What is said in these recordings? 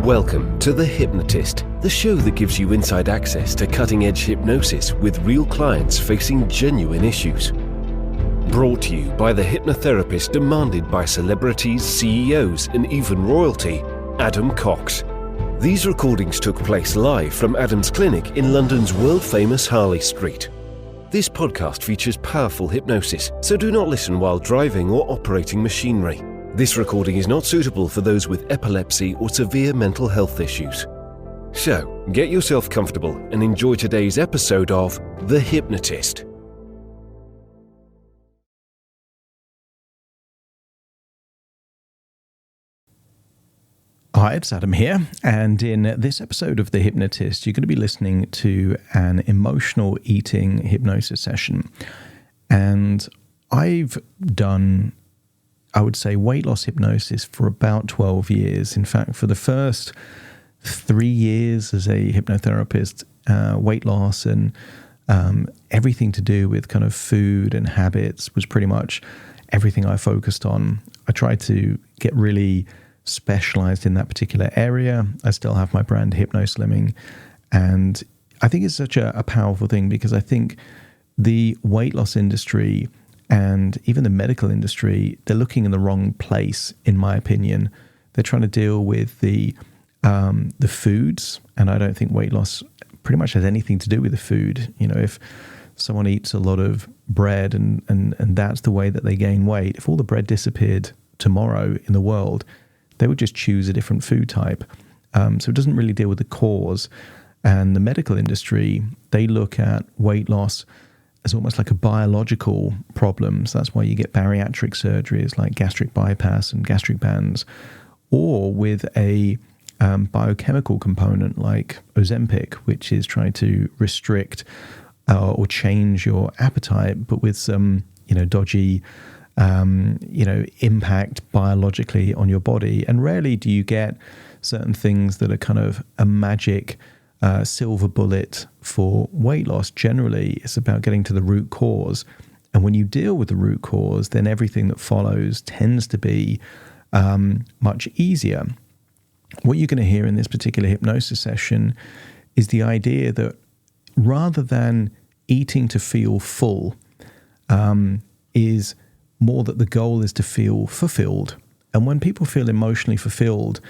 Welcome to The Hypnotist, the show that gives you inside access to cutting-edge hypnosis with real clients facing genuine issues. Brought to you by the hypnotherapist demanded by celebrities, CEOs, and even royalty, Adam Cox. These recordings took place live from Adam's clinic in London's world-famous Harley Street. This podcast features powerful hypnosis, so do not listen while driving or operating machinery. This recording is not suitable for those with epilepsy or severe mental health issues. So, get yourself comfortable and enjoy today's episode of The Hypnotist. Hi, it's Adam here, and in this episode of The Hypnotist, you're going to be listening to an emotional eating hypnosis session. And I've done, I would say, weight loss hypnosis for about 12 years. In fact, for the first 3 years as a hypnotherapist, weight loss and everything to do with kind of food and habits was pretty much everything I focused on. I tried to get really specialized in that particular area. I still have my brand HypnoSlimming, and I think it's such a powerful thing because I think the weight loss industry and even the medical industry, they're looking in the wrong place, in my opinion. They're trying to deal with the foods, and I don't think weight loss pretty much has anything to do with the food. You know, if someone eats a lot of bread and that's the way that they gain weight, if all the bread disappeared tomorrow in the world, they would just choose a different food type. So it doesn't really deal with the cause. And the medical industry, they look at weight loss as almost like a biological problem. So that's why you get bariatric surgeries like gastric bypass and gastric bands, or with a biochemical component like Ozempic, which is trying to restrict or change your appetite, but with some, dodgy impact biologically on your body. And rarely do you get certain things that are kind of a magic silver bullet for weight loss. Generally, it's about getting to the root cause. And when you deal with the root cause, then everything that follows tends to be much easier. What you're going to hear in this particular hypnosis session is the idea that rather than eating to feel full, is more that the goal is to feel fulfilled. And when people feel emotionally fulfilled,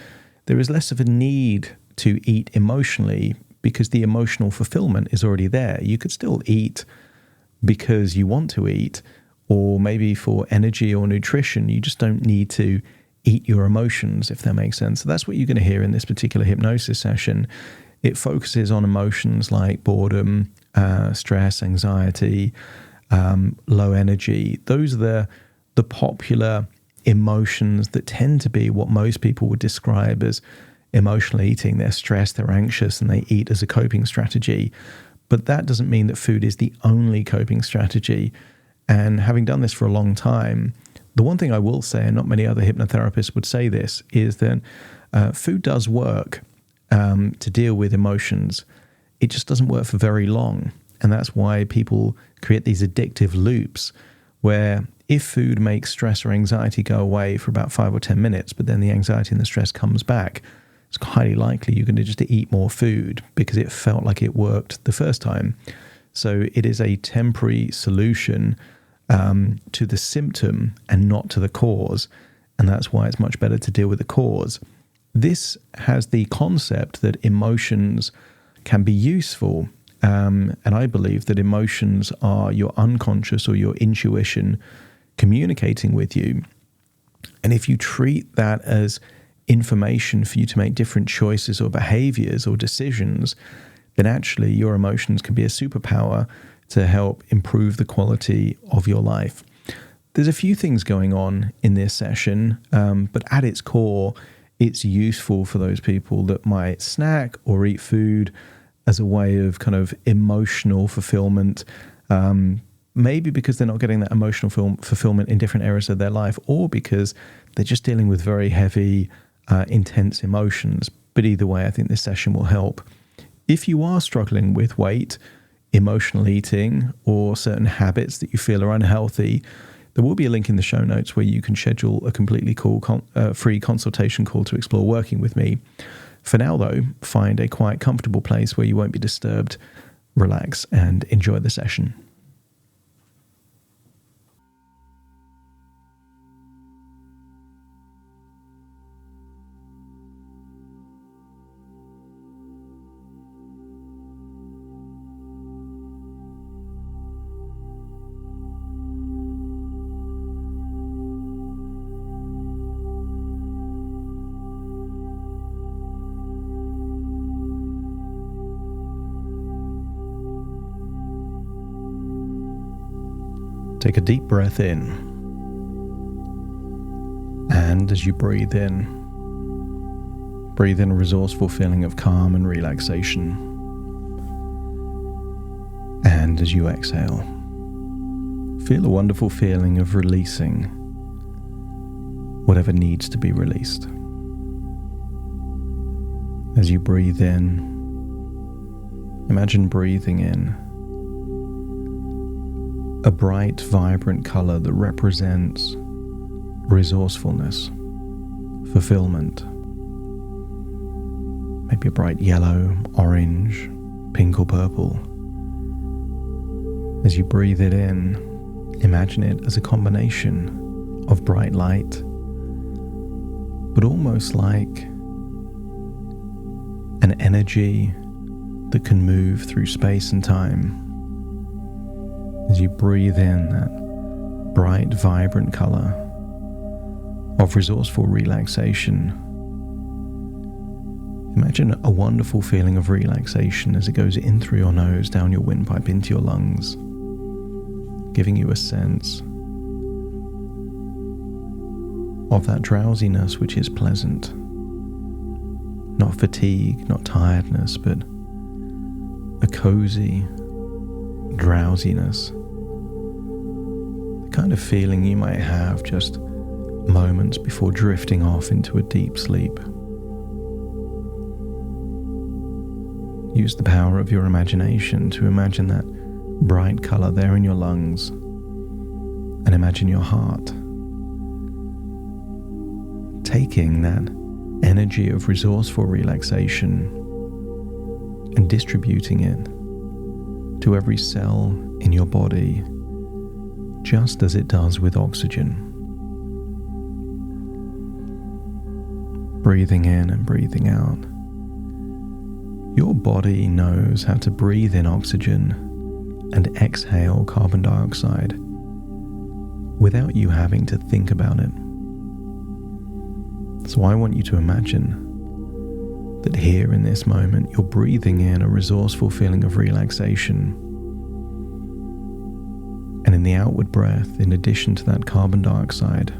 there is less of a need to eat emotionally because the emotional fulfillment is already there. You could still eat because you want to eat, or maybe for energy or nutrition. You just don't need to eat your emotions, if that makes sense. So that's what you're going to hear in this particular hypnosis session. It focuses on emotions like boredom, stress, anxiety, low energy. Those are the popular emotions that tend to be what most people would describe as emotional eating. They're stressed, they're anxious, and they eat as a coping strategy. But that doesn't mean that food is the only coping strategy. And having done this for a long time, the one thing I will say, and not many other hypnotherapists would say this, is that food does work to deal with emotions. It just doesn't work for very long. And that's why people create these addictive loops where if food makes stress or anxiety go away for about 5 or 10 minutes, but then the anxiety and the stress comes back, it's highly likely you're going to just eat more food because it felt like it worked the first time. So it is a temporary solution to the symptom and not to the cause. And that's why it's much better to deal with the cause. This has the concept that emotions can be useful. And I believe that emotions are your unconscious or your intuition communicating with you. And if you treat that as information for you to make different choices or behaviors or decisions, then actually your emotions can be a superpower to help improve the quality of your life. There's a few things going on in this session, but at its core, it's useful for those people that might snack or eat food as a way of kind of emotional fulfillment, maybe because they're not getting that emotional fulfillment in different areas of their life, or because they're just dealing with very heavy, intense emotions. But either way, I think this session will help. If you are struggling with weight, emotional eating, or certain habits that you feel are unhealthy, there will be a link in the show notes where you can schedule a completely free consultation call to explore working with me. For now, though, find a quiet, comfortable place where you won't be disturbed, relax, and enjoy the session. Take a deep breath in, and as you breathe in a resourceful feeling of calm and relaxation. And as you exhale, feel a wonderful feeling of releasing whatever needs to be released. As you breathe in, imagine breathing in a bright, vibrant color that represents resourcefulness, fulfillment. Maybe a bright yellow, orange, pink or purple. As you breathe it in, imagine it as a combination of bright light, but almost like an energy that can move through space and time. As you breathe in that bright, vibrant color of resourceful relaxation, imagine a wonderful feeling of relaxation as it goes in through your nose, down your windpipe, into your lungs, giving you a sense of that drowsiness which is pleasant. Not fatigue, not tiredness, but a cozy drowsiness. The kind of feeling you might have just moments before drifting off into a deep sleep. Use the power of your imagination to imagine that bright color there in your lungs, and imagine your heart taking that energy of resourceful relaxation and distributing it to every cell in your body, just as it does with oxygen. Breathing in and breathing out. Your body knows how to breathe in oxygen and exhale carbon dioxide without you having to think about it. So I want you to imagine that here in this moment, you're breathing in a resourceful feeling of relaxation. And in the outward breath, in addition to that carbon dioxide,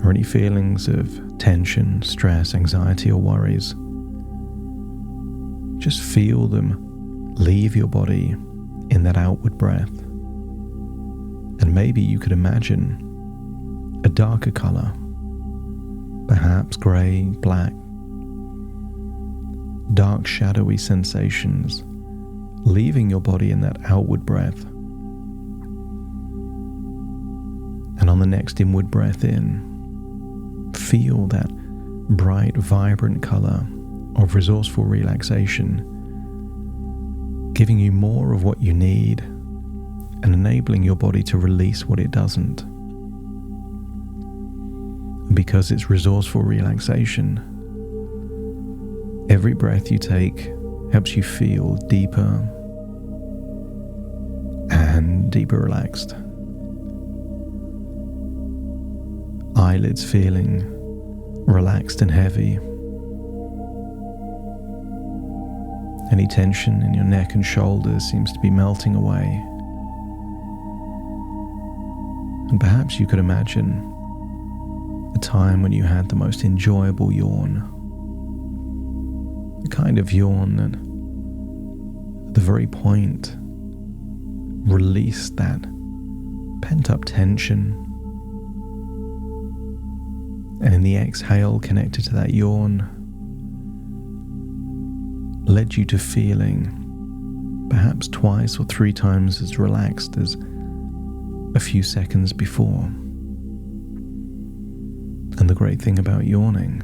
are any feelings of tension, stress, anxiety, or worries, just feel them leave your body in that outward breath. And maybe you could imagine a darker color, perhaps grey, black, dark shadowy sensations leaving your body in that outward breath. And on the next inward breath in, feel that bright, vibrant color of resourceful relaxation, giving you more of what you need and enabling your body to release what it doesn't. And because it's resourceful relaxation, every breath you take helps you feel deeper and deeper relaxed. Eyelids feeling relaxed and heavy. Any tension in your neck and shoulders seems to be melting away. And perhaps you could imagine a time when you had the most enjoyable yawn. The kind of yawn that, at the very point, released that pent-up tension. And in the exhale connected to that yawn, led you to feeling perhaps twice or three times as relaxed as a few seconds before. And the great thing about yawning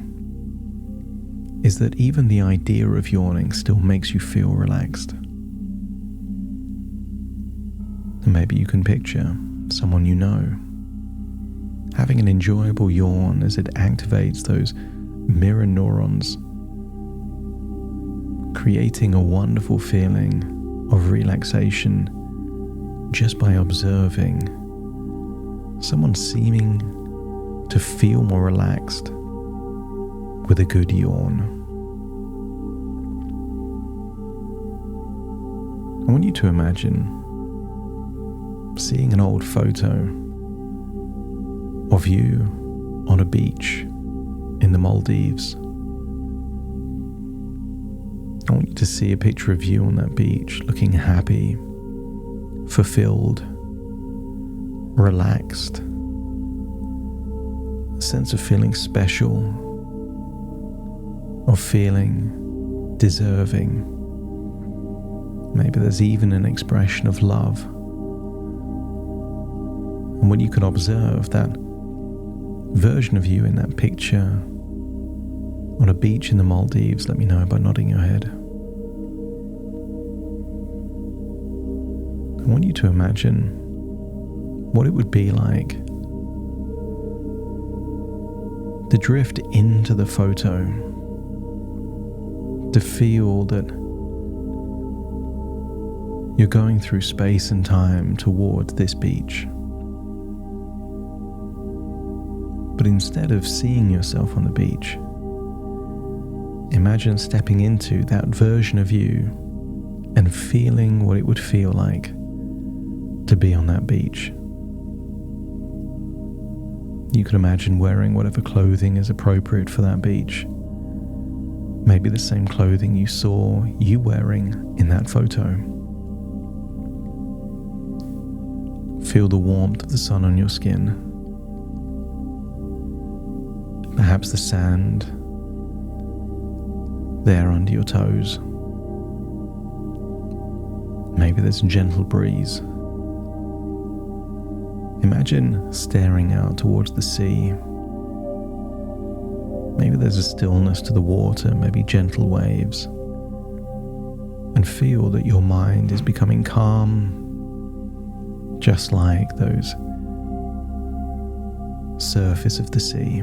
is that even the idea of yawning still makes you feel relaxed. And maybe you can picture someone you know having an enjoyable yawn as it activates those mirror neurons, creating a wonderful feeling of relaxation just by observing someone seeming to feel more relaxed with a good yawn. I want you to imagine seeing an old photo of you on a beach in the Maldives. I want you to see a picture of you on that beach looking happy, fulfilled, relaxed, a sense of feeling special, of feeling deserving. Maybe there's even an expression of love. And when you can observe that version of you in that picture on a beach in the Maldives, let me know by nodding your head. I want you to imagine what it would be like to drift into the photo, to feel that you're going through space and time towards this beach. But instead of seeing yourself on the beach, imagine stepping into that version of you and feeling what it would feel like to be on that beach. You can imagine wearing whatever clothing is appropriate for that beach. Maybe the same clothing you saw you wearing in that photo. Feel the warmth of the sun on your skin. Perhaps the sand there under your toes. Maybe there's a gentle breeze. Imagine staring out towards the sea. Maybe there's a stillness to the water, maybe gentle waves. And feel that your mind is becoming calm, just like those surface of the sea.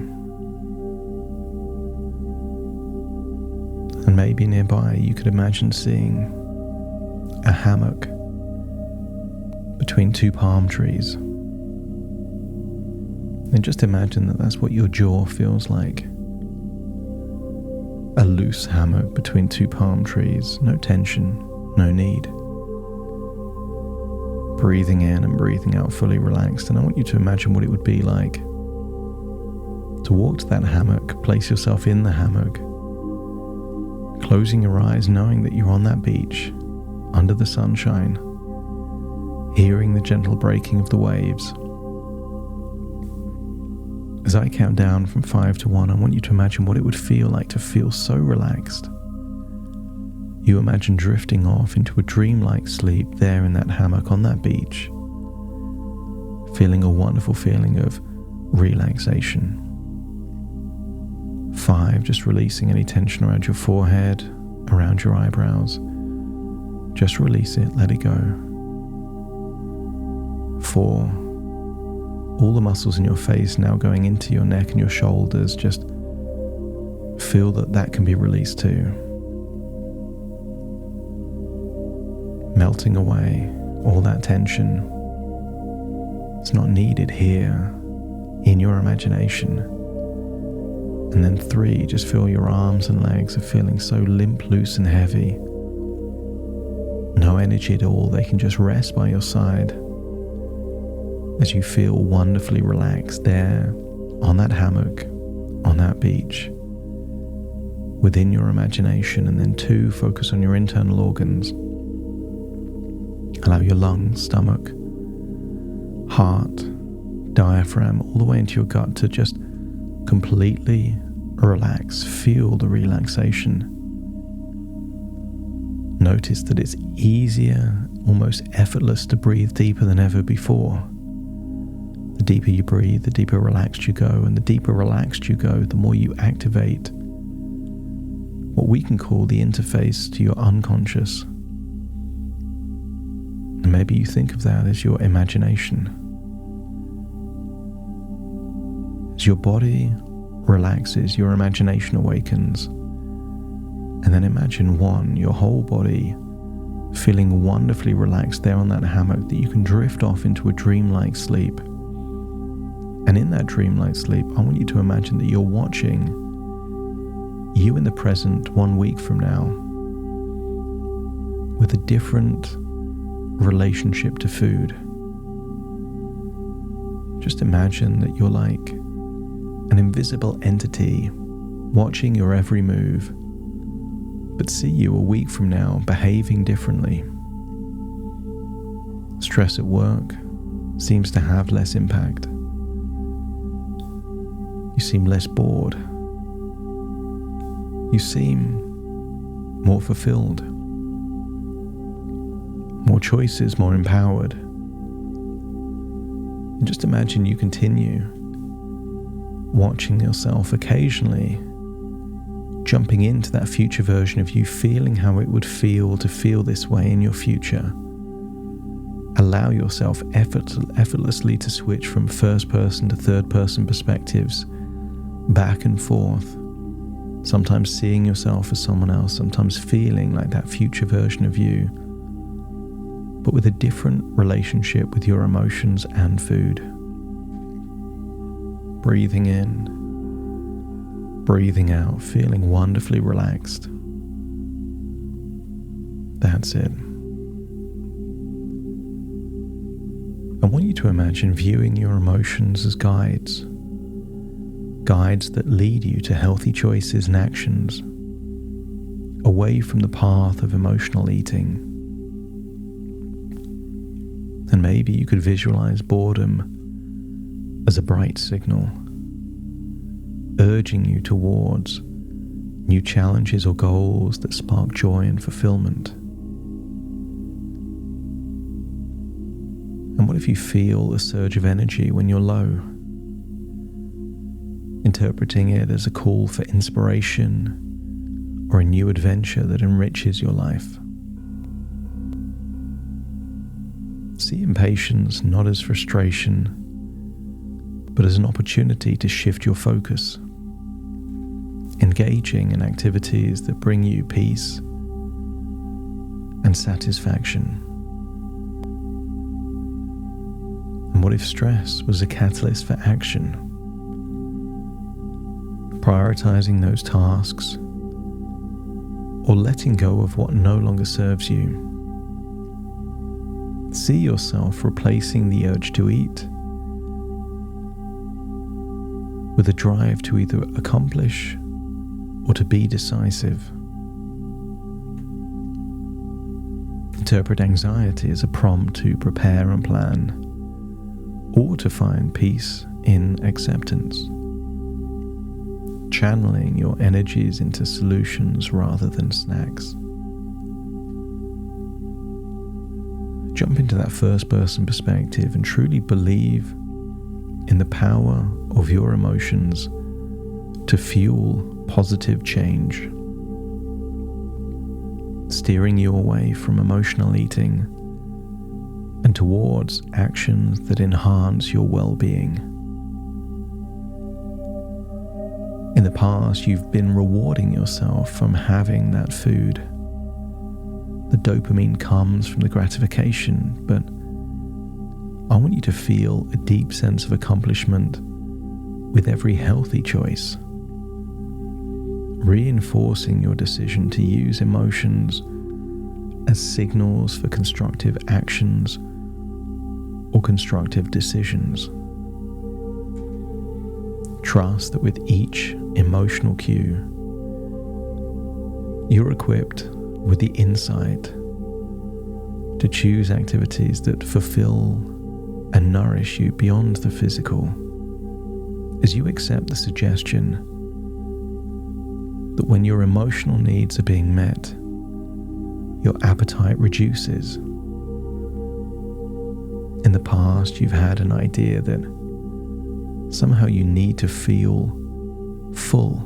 And maybe nearby you could imagine seeing a hammock between two palm trees. And just imagine that that's what your jaw feels like. A loose hammock between two palm trees, no tension, no need. Breathing in and breathing out fully relaxed. And I want you to imagine what it would be like to walk to that hammock, place yourself in the hammock, closing your eyes, knowing that you're on that beach, under the sunshine, hearing the gentle breaking of the waves. As I count down from 5 to 1, I want you to imagine what it would feel like to feel so relaxed. You imagine drifting off into a dreamlike sleep there in that hammock on that beach, feeling a wonderful feeling of relaxation. 5, just releasing any tension around your forehead, around your eyebrows. Just release it, let it go. 4, all the muscles in your face now going into your neck and your shoulders, just feel that that can be released too. Melting away all that tension. It's not needed here in your imagination. And then 3, just feel your arms and legs are feeling so limp, loose and heavy. No energy at all, they can just rest by your side as you feel wonderfully relaxed there on that hammock, on that beach, within your imagination. And then 2, focus on your internal organs. Allow your lungs, stomach, heart, diaphragm, all the way into your gut to just completely relax. Feel the relaxation. Notice that it's easier, almost effortless to breathe deeper than ever before. The deeper you breathe, the deeper relaxed you go, and the deeper relaxed you go, the more you activate what we can call the interface to your unconscious. And maybe you think of that as your imagination. As your body relaxes, your imagination awakens. And then imagine your whole body feeling wonderfully relaxed there on that hammock, that you can drift off into a dreamlike sleep. And in that dreamlike sleep, I want you to imagine that you're watching you in the present 1 week from now with a different relationship to food. Just imagine that you're like an invisible entity watching your every move, but see you a week from now behaving differently. Stress at work seems to have less impact. You seem less bored. You seem more fulfilled, more choices, more empowered. And just imagine you continue watching yourself occasionally, jumping into that future version of you, feeling how it would feel to feel this way in your future. Allow yourself effortlessly to switch from first person to third person perspectives, back and forth, sometimes seeing yourself as someone else, sometimes feeling like that future version of you, but with a different relationship with your emotions and food. Breathing in, breathing out, feeling wonderfully relaxed. That's it. I want you to imagine viewing your emotions as guides that lead you to healthy choices and actions, away from the path of emotional eating. And maybe you could visualize boredom as a bright signal, urging you towards new challenges or goals that spark joy and fulfillment. And what if you feel a surge of energy when you're low? Interpreting it as a call for inspiration or a new adventure that enriches your life. See impatience not as frustration, but as an opportunity to shift your focus, engaging in activities that bring you peace and satisfaction. And what if stress was a catalyst for action? Prioritizing those tasks, or letting go of what no longer serves you. See yourself replacing the urge to eat with a drive to either accomplish or to be decisive. Interpret anxiety as a prompt to prepare and plan, or to find peace in acceptance. Channeling your energies into solutions rather than snacks. Jump into that first person perspective and truly believe in the power of your emotions to fuel positive change, steering you away from emotional eating and towards actions that enhance your well-being. In the past, you've been rewarding yourself from having that food. The dopamine comes from the gratification, but I want you to feel a deep sense of accomplishment with every healthy choice, reinforcing your decision to use emotions as signals for constructive actions or constructive decisions. Trust that with each emotional cue, you're equipped with the insight to choose activities that fulfill and nourish you beyond the physical, as you accept the suggestion that when your emotional needs are being met, your appetite reduces. In the past, you've had an idea that somehow you need to feel full.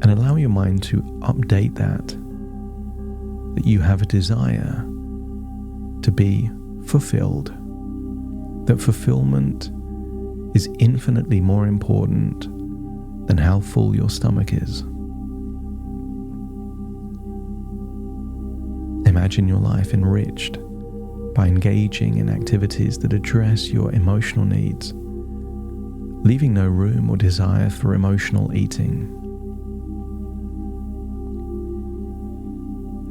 And and allow your mind to update that you have a desire to be fulfilled, that fulfillment is infinitely more important than how full your stomach is. Imagine your life enriched by engaging in activities that address your emotional needs, leaving no room or desire for emotional eating.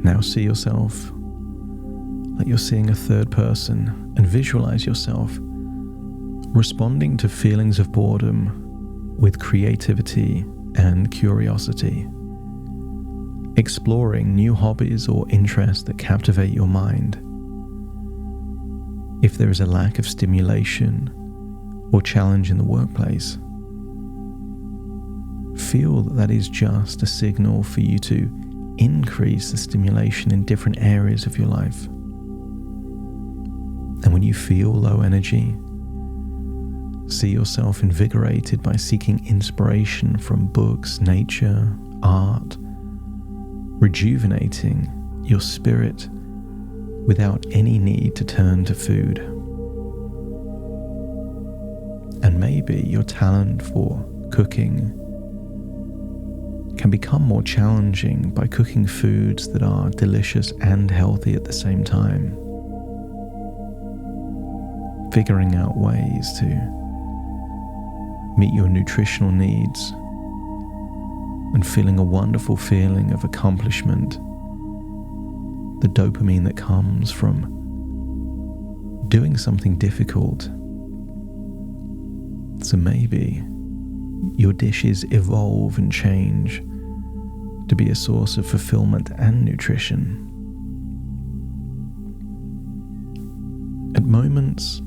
Now see yourself like you're seeing a third person, and visualize yourself responding to feelings of boredom with creativity and curiosity, exploring new hobbies or interests that captivate your mind. If there is a lack of stimulation or challenge in the workplace, feel that is just a signal for you to increase the stimulation in different areas of your life. And when you feel low energy, see yourself invigorated by seeking inspiration from books, nature, art, rejuvenating your spirit without any need to turn to food. And maybe your talent for cooking can become more challenging by cooking foods that are delicious and healthy at the same time. Figuring out ways to meet your nutritional needs and feeling a wonderful feeling of accomplishment, the dopamine that comes from doing something difficult. So maybe your dishes evolve and change to be a source of fulfillment and nutrition. At moments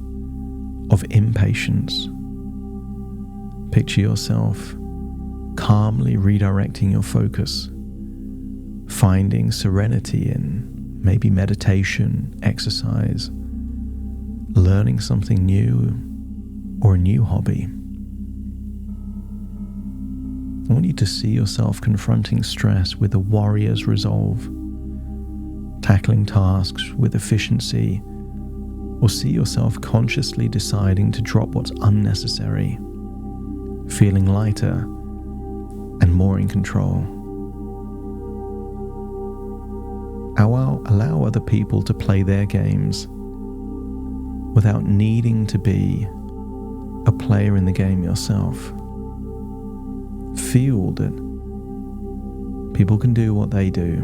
of impatience, picture yourself calmly redirecting your focus, finding serenity in maybe meditation, exercise, learning something new, or a new hobby. I want you to see yourself confronting stress with a warrior's resolve, tackling tasks with efficiency, or see yourself consciously deciding to drop what's unnecessary, feeling lighter and more in control. Allow other people to play their games without needing to be a player in the game yourself. Feel that people can do what they do,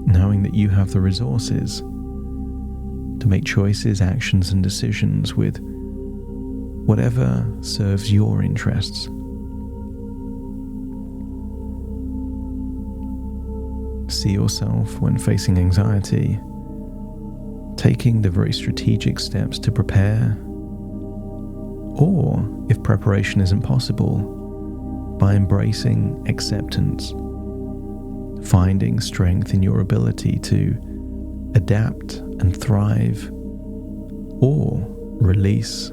knowing that you have the resources to make choices, actions, and decisions with whatever serves your interests. See yourself when facing anxiety, taking the very strategic steps to prepare, or if preparation isn't possible, by embracing acceptance, finding strength in your ability to adapt and thrive, or release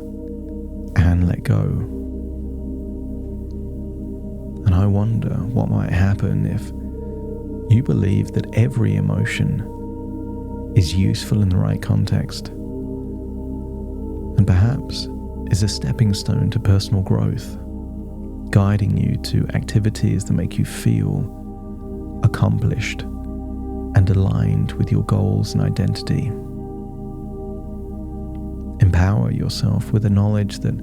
and let go. And I wonder what might happen if you believe that every emotion is useful in the right context, and perhaps is a stepping stone to personal growth, guiding you to activities that make you feel accomplished and aligned with your goals and identity. Empower yourself with the knowledge that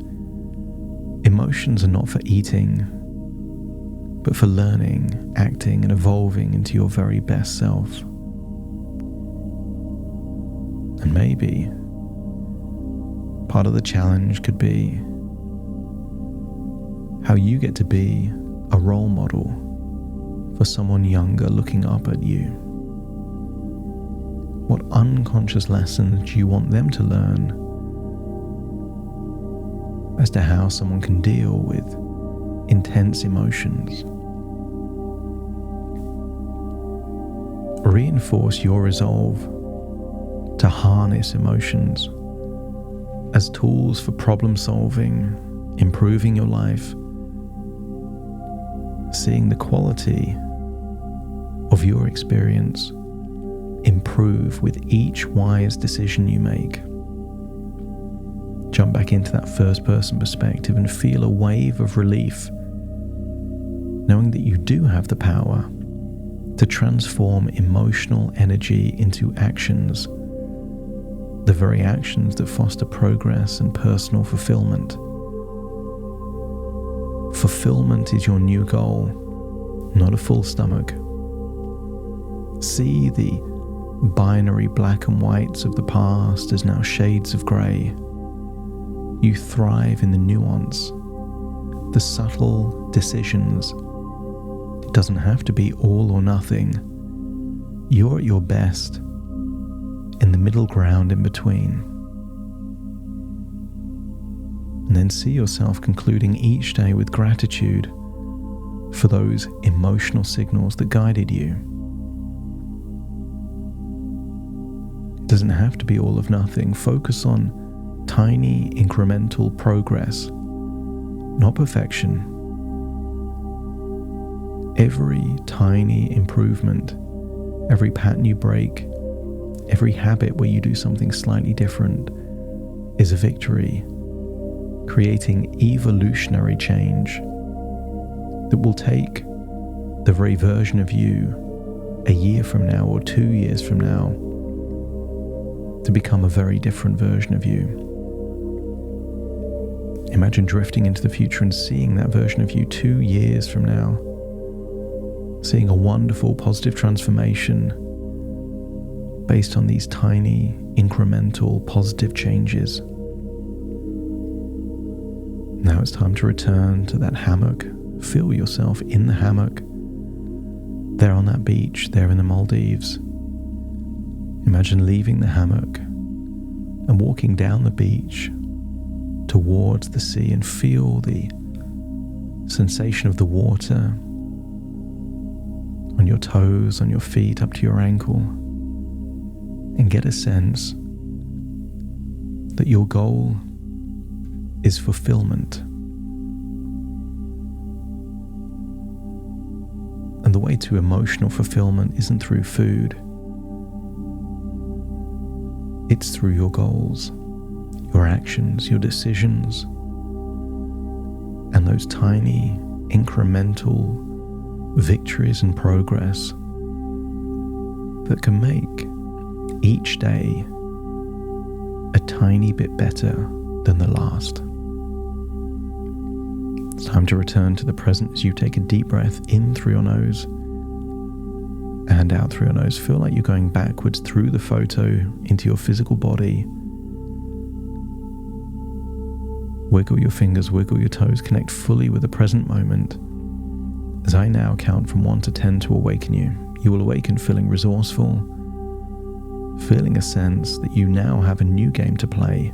emotions are not for eating, but for learning, acting, and evolving into your very best self. And maybe part of the challenge could be how you get to be a role model for someone younger looking up at you. What unconscious lessons do you want them to learn as to how someone can deal with intense emotions? Reinforce your resolve to harness emotions as tools for problem solving, improving your life, seeing the quality of your experience improve with each wise decision you make. Jump back into that first-person perspective and feel a wave of relief, knowing that you do have the power to transform emotional energy into actions, the very actions that foster progress and personal fulfillment. Fulfillment is your new goal, not a full stomach. See the binary black and whites of the past as now shades of grey. You thrive in the nuance, the subtle decisions. It doesn't have to be all or nothing. You're at your best in the middle ground in between. And then see yourself concluding each day with gratitude for those emotional signals that guided you. It doesn't have to be all of nothing. Focus on tiny incremental progress, not perfection. Every tiny improvement, every pattern you break, every habit where you do something slightly different is a victory, creating evolutionary change that will take the very version of you a year from now or 2 years from now to become a very different version of you. Imagine drifting into the future and seeing that version of you 2 years from now, seeing a wonderful positive transformation based on these tiny, incremental, positive changes. Now it's time to return to that hammock. Feel yourself in the hammock, there on that beach, there in the Maldives. Imagine leaving the hammock and walking down the beach towards the sea, and feel the sensation of the water on your toes, on your feet, up to your ankle, and get a sense that your goal is fulfillment. And the way to emotional fulfillment isn't through food. It's through your goals, your actions, your decisions, and those tiny, incremental victories and progress that can make each day a tiny bit better than the last. It's time to return to the present as you take a deep breath in through your nose and out through your nose. Feel like you're going backwards through the photo into your physical body. Wiggle your fingers, wiggle your toes, connect fully with the present moment. As I now count from 1 to 10 to awaken you, you will awaken feeling resourceful, feeling a sense that you now have a new game to play,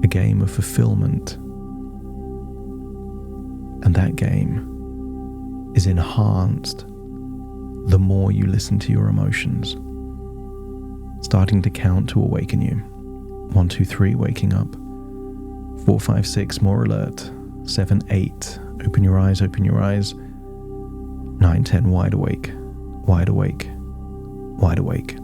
a game of fulfillment. And that game is enhanced the more you listen to your emotions. Starting to count to awaken you. 1, 2, 3, waking up. 4, 5, 6, more alert. 7, 8, open your eyes, open your eyes. 9, 10, wide awake, wide awake, wide awake.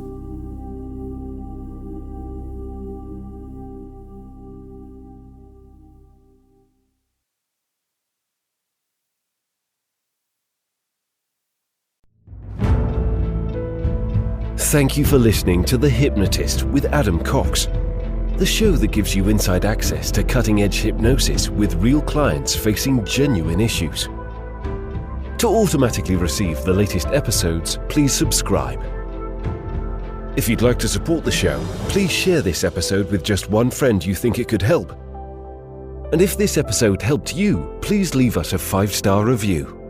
Thank you for listening to The Hypnotist with Adam Cox, the show that gives you inside access to cutting-edge hypnosis with real clients facing genuine issues. To automatically receive the latest episodes, please subscribe. If you'd like to support the show, please share this episode with just one friend you think it could help. And if this episode helped you, please leave us a 5-star review.